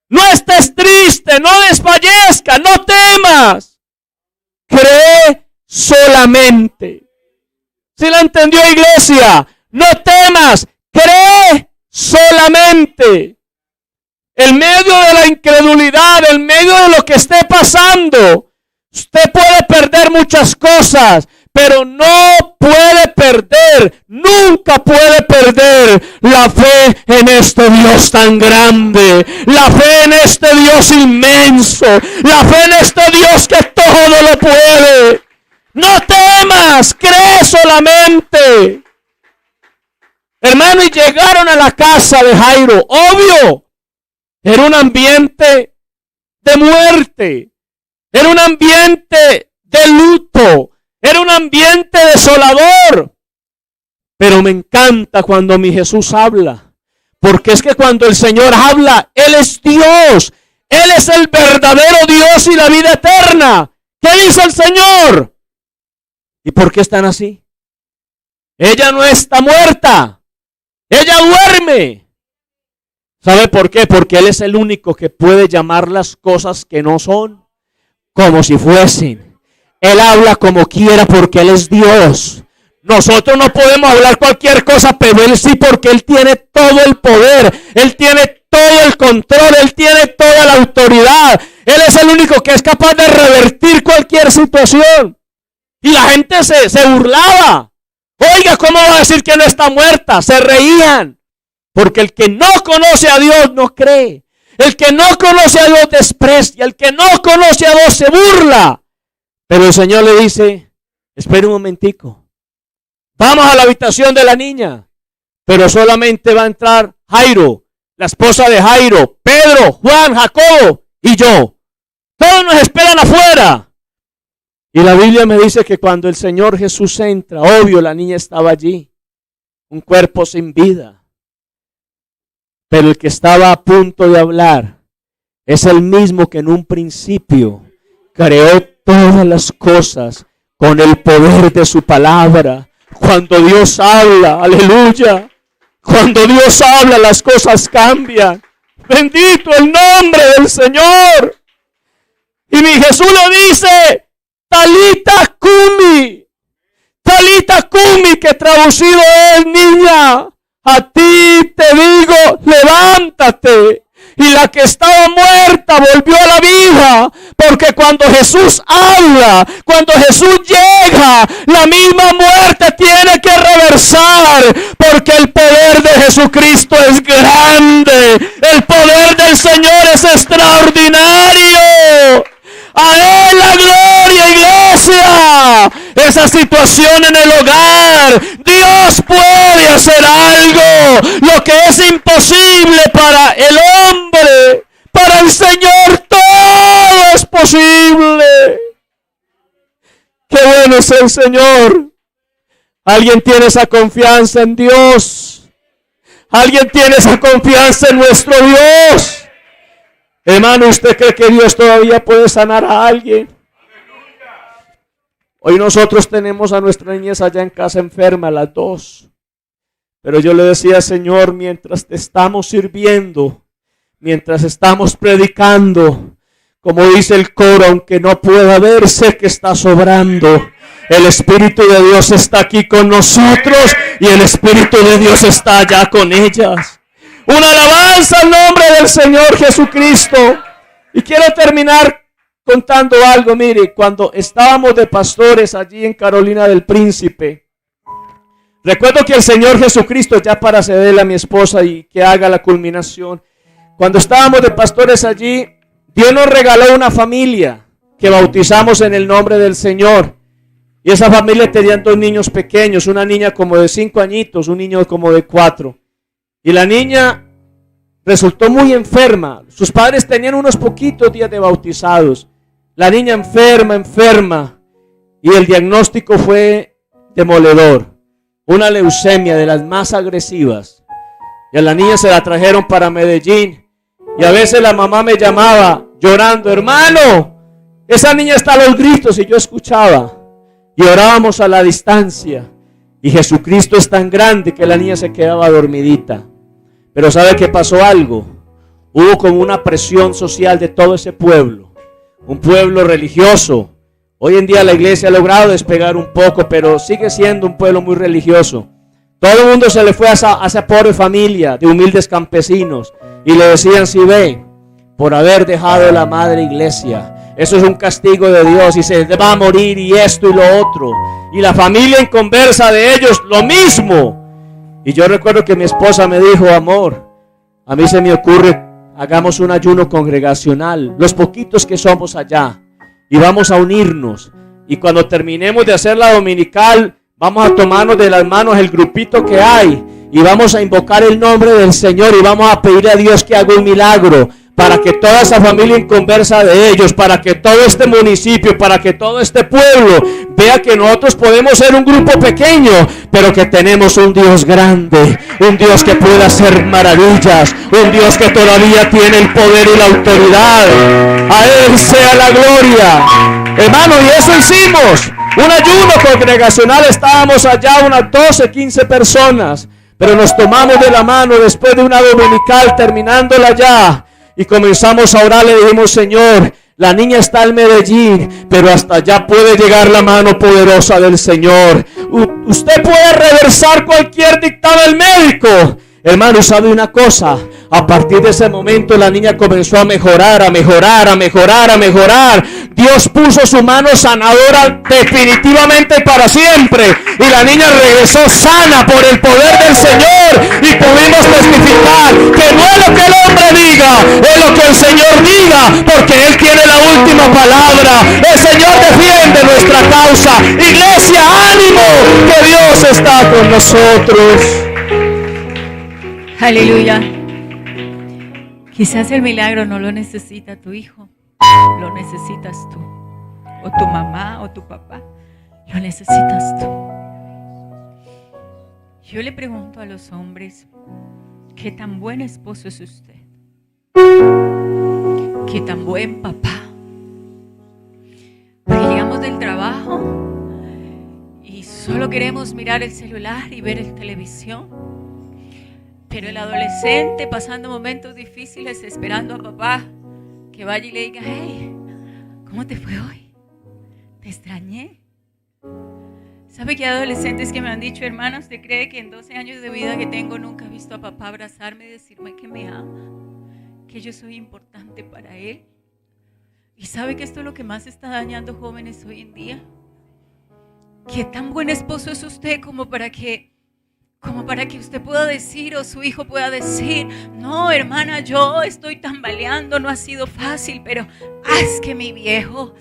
No estés triste, no desfallezcas, no temas. Cree solamente. ¿Sí la entendió, iglesia? No temas, cree solamente. En medio de la incredulidad, en medio de lo que esté pasando, usted puede perder muchas cosas, pero no puede perder, nunca puede perder la fe en este Dios tan grande, la fe en este Dios inmenso, la fe en este Dios que todo lo puede. No temas, cree solamente. Hermano, y llegaron a la casa de Jairo. Obvio, era un ambiente de muerte, era un ambiente de luto, era un ambiente desolador. Pero me encanta cuando mi Jesús habla. Porque es que cuando el Señor habla, Él es Dios. Él es el verdadero Dios y la vida eterna. ¿Qué dice el Señor? ¿Y por qué están así? Ella no está muerta. Ella duerme. ¿Sabe por qué? Porque Él es el único que puede llamar las cosas que no son como si fuesen. Él habla como quiera porque Él es Dios. Nosotros no podemos hablar cualquier cosa, pero Él sí, porque Él tiene todo el poder. Él tiene todo el control. Él tiene toda la autoridad. Él es el único que es capaz de revertir cualquier situación. Y la gente se burlaba. Oiga, ¿cómo va a decir que no está muerta? Se reían. Porque el que no conoce a Dios no cree. El que no conoce a Dios desprecia. El que no conoce a Dios se burla. Pero el Señor le dice, espere un momentico. Vamos a la habitación de la niña. Pero solamente va a entrar Jairo, la esposa de Jairo, Pedro, Juan, Jacobo y yo. Todos nos esperan afuera. Y la Biblia me dice que cuando el Señor Jesús entra, obvio, la niña estaba allí. Un cuerpo sin vida. Pero el que estaba a punto de hablar es el mismo que en un principio creó todas las cosas con el poder de su palabra. Cuando Dios habla, aleluya. Cuando Dios habla, las cosas cambian. Bendito el nombre del Señor. Y mi Jesús le dice, Talita Kumi. Talita Kumi, que traducido es, niña, a ti te digo, levántate. Y la que estaba muerta volvió a la vida. Porque cuando Jesús habla, cuando Jesús llega, la misma muerte tiene que reversar. Porque el poder de Jesucristo es grande. El poder del Señor es extraordinario. A Él la gloria, iglesia. Esa situación en el hogar, Dios puede hacer algo. Lo que es imposible para el hombre, para el Señor todo es posible. Qué bueno es el Señor. ¿Alguien tiene esa confianza en Dios? ¿Alguien tiene esa confianza en nuestro Dios? Hermano, ¿usted cree que Dios todavía puede sanar a alguien? Hoy nosotros tenemos a nuestra niñez allá en casa enferma, las dos. Pero yo le decía, Señor, mientras te estamos sirviendo, mientras estamos predicando, como dice el coro, aunque no pueda verse que está sobrando, el Espíritu de Dios está aquí con nosotros y el Espíritu de Dios está allá con ellas. Una alabanza al nombre del Señor Jesucristo. Y quiero terminar contando algo. Mire, cuando estábamos de pastores allí en Carolina del Príncipe, recuerdo que el Señor Jesucristo, ya para cederle a mi esposa y que haga la culminación, cuando estábamos de pastores allí, Dios nos regaló una familia que bautizamos en el nombre del Señor. Y esa familia tenía dos niños pequeños, una niña como de 5 añitos, un niño como de 4. Y la niña resultó muy enferma. Sus padres tenían unos poquitos días de bautizados. La niña enferma. Y el diagnóstico fue demoledor. Una leucemia de las más agresivas. Y a la niña se la trajeron para Medellín. Y a veces la mamá me llamaba llorando, hermano, esa niña está a los gritos. Y yo escuchaba. Y orábamos a la distancia. Y Jesucristo es tan grande que la niña se quedaba dormidita. Pero ¿sabe qué pasó algo? Hubo como una presión social de todo ese pueblo. Un pueblo religioso. Hoy en día la iglesia ha logrado despegar un poco, pero sigue siendo un pueblo muy religioso. Todo el mundo se le fue a esa pobre familia de humildes campesinos. Y le decían, si ve, por haber dejado la madre iglesia, eso es un castigo de Dios y se va a morir y esto y lo otro. Y la familia en conversa de ellos, lo mismo. Y yo recuerdo que mi esposa me dijo, amor, a mí se me ocurre, hagamos un ayuno congregacional, los poquitos que somos allá, y vamos a unirnos. Y cuando terminemos de hacer la dominical, vamos a tomarnos de las manos el grupito que hay, y vamos a invocar el nombre del Señor, y vamos a pedir a Dios que haga un milagro. para que toda esa familia inconversa de ellos, para que todo este municipio, para que todo este pueblo vea que nosotros podemos ser un grupo pequeño, pero que tenemos un Dios grande, un Dios que puede hacer maravillas, un Dios que todavía tiene el poder y la autoridad. A Él sea la gloria. Hermano, y eso hicimos. Un ayuno congregacional, estábamos allá unas 12, 15 personas, pero nos tomamos de la mano después de una dominical, terminándola ya, y comenzamos a orar. Le dijimos: Señor, la niña está en Medellín, pero hasta allá puede llegar la mano poderosa del Señor. Usted puede reversar cualquier dictamen médico. Hermano, ¿sabe una cosa? A partir de ese momento la niña comenzó a mejorar, a mejorar, a mejorar, a mejorar. Dios puso su mano sanadora definitivamente para siempre. Y la niña regresó sana por el poder del Señor. Y pudimos testificar que no es lo que el hombre diga, es lo que el Señor diga, porque Él tiene la última palabra. El Señor defiende nuestra causa. Iglesia, ánimo, que Dios está con nosotros. Aleluya. Quizás el milagro no lo necesita tu hijo, lo necesitas tú, o tu mamá o tu papá, lo necesitas tú. Yo le pregunto a los hombres: ¿qué tan buen esposo es usted? ¿Qué tan buen papá? Porque llegamos del trabajo y solo queremos mirar el celular y ver televisión. Pero el adolescente pasando momentos difíciles, esperando a papá que vaya y le diga: hey, ¿cómo te fue hoy? Te extrañé. ¿Sabe que hay adolescentes que me han dicho: hermana, ¿usted cree que en 12 años de vida que tengo nunca he visto a papá abrazarme y decirme que me ama? Que yo soy importante para él. ¿Y sabe que esto es lo que más está dañando jóvenes hoy en día? ¿Qué tan buen esposo es usted como para que usted pueda decir, o su hijo pueda decir: no, hermana, yo estoy tambaleando, no ha sido fácil, pero es que mi viejo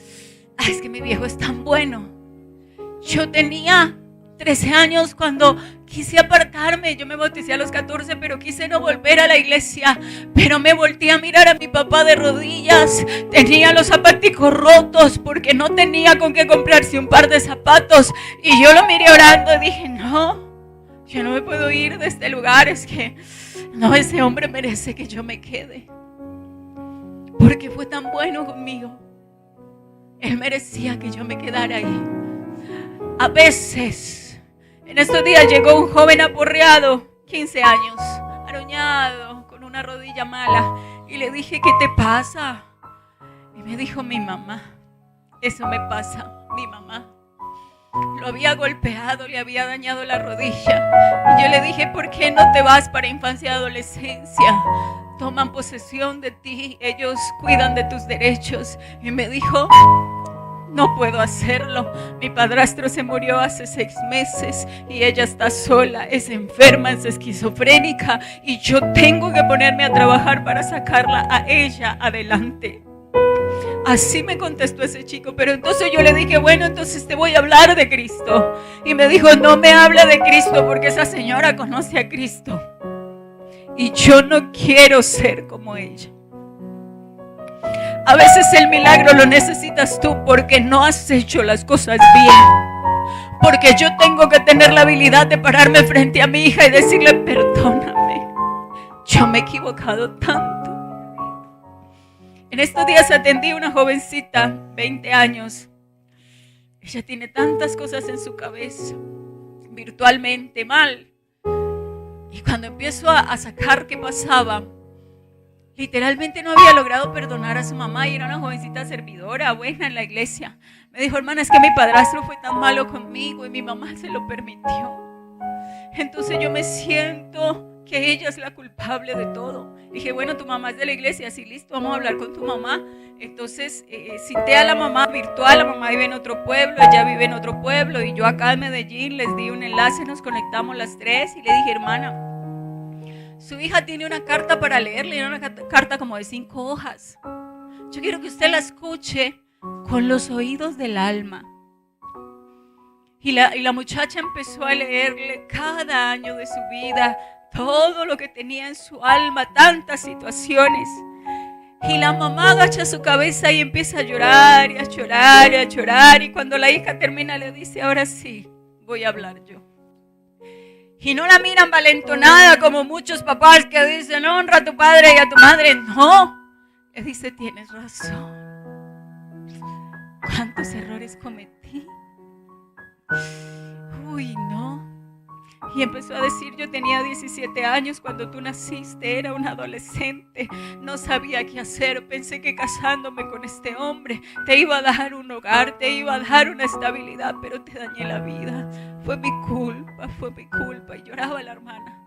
es tan bueno? Yo tenía 13 años cuando quise apartarme. Yo me bauticé a los 14, pero quise no volver a la iglesia. Pero me volteé a mirar a mi papá de rodillas. Tenía los zapaticos rotos porque no tenía con qué comprarse un par de zapatos. Y yo lo miré orando y dije: no, yo no me puedo ir de este lugar. Es que no, ese hombre merece que yo me quede, porque fue tan bueno conmigo. Él merecía que yo me quedara ahí. A veces, en estos días llegó un joven aporreado, 15 años, aroñado, con una rodilla mala, y le dije: ¿qué te pasa? Y me dijo: mi mamá. Eso me pasa, mi mamá. Lo había golpeado, le había dañado la rodilla. Y yo le dije: ¿por qué no te vas para infancia y adolescencia? Toman posesión de ti, ellos cuidan de tus derechos. Y me dijo: no puedo hacerlo. Mi padrastro se murió hace 6 meses y ella está sola, es enferma, es esquizofrénica, y yo tengo que ponerme a trabajar para sacarla a ella adelante. Así me contestó ese chico. Pero entonces yo le dije: bueno, entonces te voy a hablar de Cristo. Y me dijo: no me habla de Cristo, porque esa señora conoce a Cristo y yo no quiero ser como ella. A veces el milagro lo necesitas tú porque no has hecho las cosas bien. Porque yo tengo que tener la habilidad de pararme frente a mi hija y decirle: perdóname, yo me he equivocado tanto. En estos días atendí a una jovencita, 20 años. Ella tiene tantas cosas en su cabeza, virtualmente mal. Y cuando empiezo a sacar qué pasaba, literalmente no había logrado perdonar a su mamá, y era una jovencita servidora, buena en la iglesia. Me dijo: hermana, es que mi padrastro fue tan malo conmigo y mi mamá se lo permitió. Entonces yo me siento que ella es la culpable de todo. Dije: bueno, tu mamá es de la iglesia, sí, listo, vamos a hablar con tu mamá. Entonces cité a la mamá virtual. La mamá vive en otro pueblo, ella vive en otro pueblo, y yo acá en Medellín. Les di un enlace, nos conectamos las 3 y le dije: hermana, su hija tiene una carta para leerle, una carta como de 5 hojas. Yo quiero que usted la escuche con los oídos del alma. Y la muchacha empezó a leerle cada año de su vida, todo lo que tenía en su alma, tantas situaciones. Y la mamá agacha su cabeza y empieza a llorar y a llorar y a llorar. Y cuando la hija termina le dice, ahora sí, voy a hablar yo. Y no la miran valentonada como muchos papás que dicen, honra a tu padre y a tu madre. No, le dice, tienes razón. ¿Cuántos errores cometí? Uy, no. Y empezó a decir, yo tenía 17 años cuando tú naciste, era un adolescente, no sabía qué hacer, pensé que casándome con este hombre te iba a dar un hogar, te iba a dar una estabilidad, pero te dañé la vida. Fue mi culpa, y lloraba la hermana.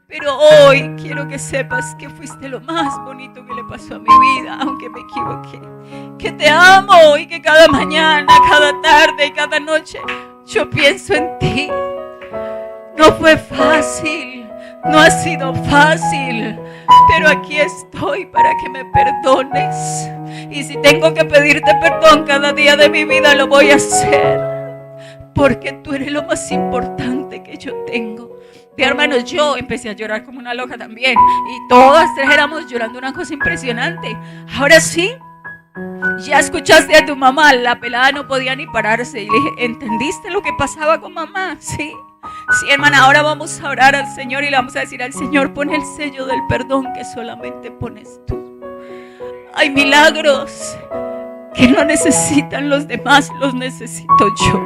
Pero hoy quiero que sepas que fuiste lo más bonito que le pasó a mi vida, aunque me equivoqué. Que te amo y que cada mañana, cada tarde y cada noche yo pienso en ti. No fue fácil, no ha sido fácil, pero aquí estoy para que me perdones. Y si tengo que pedirte perdón cada día de mi vida, lo voy a hacer, porque tú eres lo más importante que yo tengo. Mi hermanos, yo empecé a llorar como una loca también, y todas tres éramos llorando una cosa impresionante. Ahora sí, ya escuchaste a tu mamá, la pelada no podía ni pararse, y le dije, ¿entendiste lo que pasaba con mamá? Sí. Sí, hermana, ahora vamos a orar al Señor y le vamos a decir al Señor, pon el sello del perdón que solamente pones tú. Hay milagros que no necesitan los demás, los necesito yo.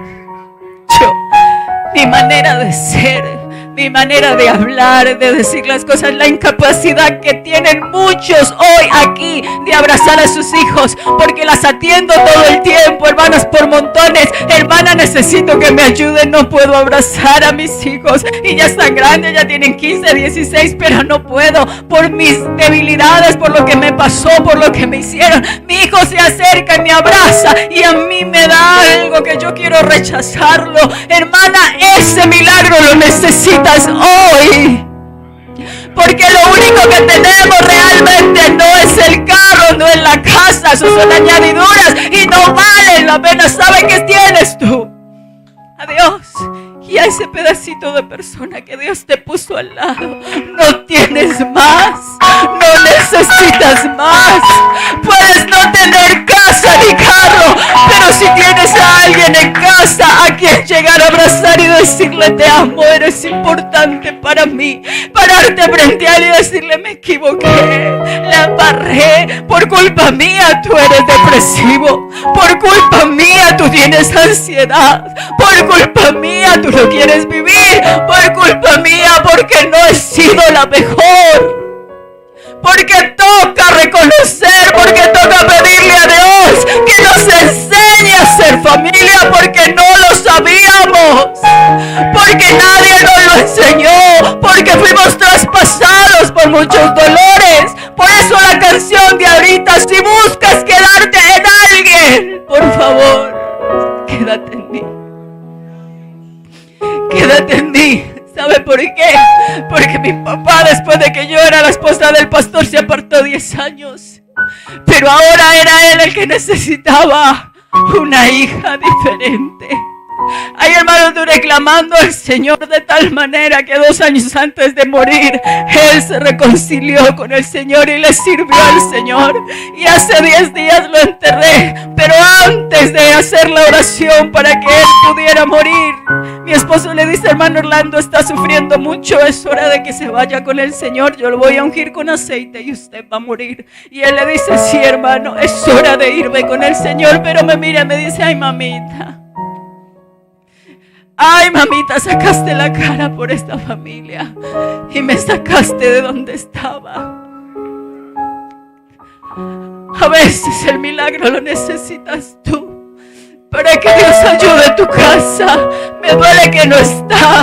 Mi manera de ser, mi manera de hablar, de decir las cosas, la incapacidad que tienen muchos hoy aquí de abrazar a sus hijos, porque las atiendo todo el tiempo, hermanas, por montones. Hermana, necesito que me ayuden, no puedo abrazar a mis hijos y ya están grandes, ya tienen 15, 16, pero no puedo por mis debilidades, por lo que me pasó, por lo que me hicieron. Mi hijo se acerca y me abraza y a mí me da algo que yo quiero rechazarlo. Hermana, ese milagro lo necesitas hoy, porque lo único que tenemos realmente no es el carro, no es la casa, eso son añadiduras y no valen la pena. ¿Saben qué tienes tú? A Dios y a ese pedacito de persona que Dios te puso al lado. No tienes más, no necesitas más. Puedes no tener casa ni carro, pero si tienes a alguien en casa a quien llegar a abrazar y decirle te amo, eres importante para mí, pararte frente a él y decirle me equivoqué, la embarré, por culpa mía tú eres depresivo, por culpa mía tú tienes ansiedad, por culpa mía tú no quieres vivir, por culpa mía porque no he sido la mejor. Porque toca reconocer, porque toca pedirle a Dios que nos enseñe a ser familia, porque no lo sabíamos, porque nadie nos lo enseñó, porque fuimos traspasados por muchos dolores. Por eso la canción de ahorita, si buscas quedarte en alguien, por favor, quédate en mí. Quédate en mí. ¿Sabe por qué? Porque mi papá, después de que yo era la esposa del pastor, se apartó 10 años. Pero ahora era él el que necesitaba una hija diferente. Hay hermanos reclamando al Señor de tal manera que 2 años antes de morir, él se reconcilió con el Señor y le sirvió al Señor. Y hace 10 días lo enterré, pero antes de hacer la oración para que él pudiera morir, mi esposo le dice, hermano Orlando está sufriendo mucho, es hora de que se vaya con el Señor, yo lo voy a ungir con aceite y usted va a morir. Y él le dice, sí hermano, es hora de irme con el Señor, pero me mira y me dice, ay mamita, sacaste la cara por esta familia y me sacaste de donde estaba. A veces el milagro lo necesitas tú para que Dios ayude tu casa. Me duele que no está,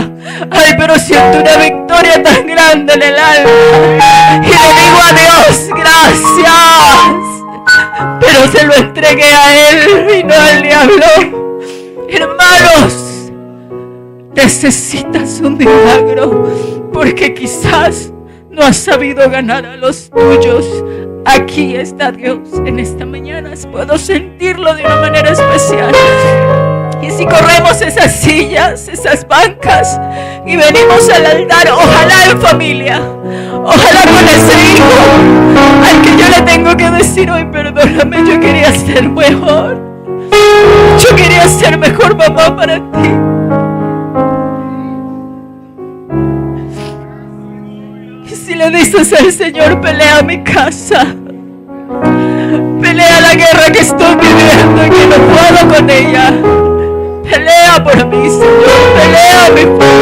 ay, pero siento una victoria tan grande en el alma y le digo a Dios, gracias, pero se lo entregué a él y no al diablo. Hermanos, necesitas un milagro porque quizás no has sabido ganar a los tuyos. Aquí está Dios en esta mañana. Puedo sentirlo de una manera especial. Y si corremos esas sillas, esas bancas y venimos al altar, ojalá en familia, ojalá con ese hijo al que yo le tengo que decir hoy, perdóname, yo quería ser mejor, yo quería ser mejor mamá para ti. Y si le dices al Señor, pelea mi casa, pelea la guerra que estoy viviendo y que no puedo con ella, pelea por mí, Señor, pelea mi familia.